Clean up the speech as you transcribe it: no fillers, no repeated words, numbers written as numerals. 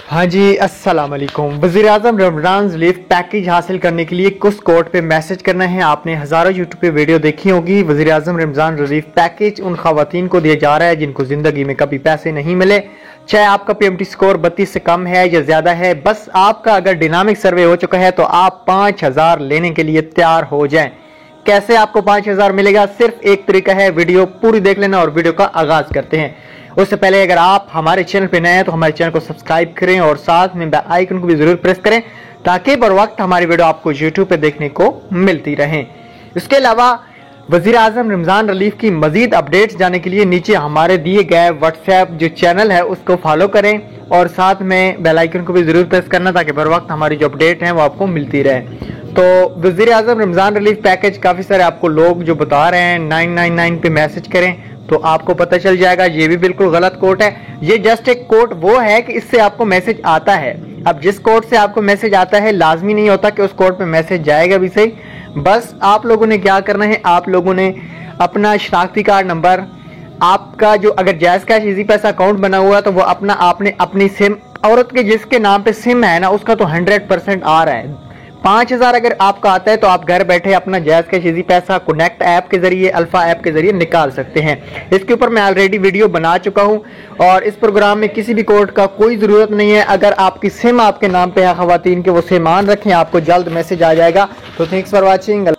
हाँ जी, अस्सलाम वालेकुम। वज़ीर-ए-आज़म रमज़ान रिलीफ पैकेज हासिल करने के लिए कुछ कोड पे मैसेज करना है। आपने हज़ारों यूट्यूब पे वीडियो देखी होगी। वज़ीर-ए-आज़म रमज़ान रिलीफ पैकेज उन ख़वातीन को दिया जा रहा है जिनको ज़िंदगी में कभी पैसे नहीं मिले, चाहे आपका PMT स्कोर 32 से कम है या ज़्यादा है। बस आपका अगर डिनामिक सर्वे हो चुका है तो आप 5000 लेने के लिए तैयार हो जाएं। कैसे आपको 5000 मिलेगा? सिर्फ एक तरीका है, वीडियो पूरी देख लेना और वीडियो का आगाज करते हैं। उससे पहले अगर आप हमारे चैनल पे नए हैं तो हमारे चैनल को सब्सक्राइब करें और साथ में बेल आइकन को भी जरूर प्रेस करें ताकि बर वक्त हमारी वीडियो आपको YouTube पे देखने को मिलती रहे। इसके अलावा वज़ीर-ए-आज़म रमज़ान रिलीफ की मजीद अपडेट्स जाने के लिए नीचे हमारे दिए गए व्हाट्सएप जो चैनल है उसको फॉलो करें और साथ में बेल आइकन को भी जरूर प्रेस करना ताकि बर वक्त हमारी जो अपडेट है वो आपको मिलती रहे। तो वज़ीर-ए-आज़म रमज़ान रिलीफ पैकेज काफ़ी सारे आपको लोग जो बता रहे हैं 999 पे मैसेज करें तो आपको पता चल जाएगा। ये भी बिल्कुल गलत कोड है। ये जस्ट एक कोड वो है कि इससे आपको मैसेज आता है। अब जिस कोड से आपको मैसेज आता है लाजमी नहीं होता कि उस कोड पे मैसेज जाएगा भी सही। बस आप लोगों ने क्या करना है, आप लोगों ने अपना शनाख्ती कार्ड नंबर, आपका जो अगर जायज़ कैश इजी पैसा अकाउंट बना हुआ है तो वो अपना आपने अपनी सिम, औरत के जिसके नाम पे सिम है ना उसका तो 100% आ रहा है। 5000 अगर आपका आता है तो आप घर बैठे अपना जायज़ कैश इजी पैसा कनेक्ट ऐप के जरिए, अल्फा ऐप के जरिए निकाल सकते हैं। इसके ऊपर मैं ऑलरेडी वीडियो बना चुका हूं और इस प्रोग्राम में किसी भी कोड का कोई ज़रूरत नहीं है। अगर आपकी सिम आपके नाम पे है ख़वातीन के, वो सिम ऑन रखें, आपको जल्द मैसेज आ जाएगा। तो थैंक्स फॉर वॉचिंग।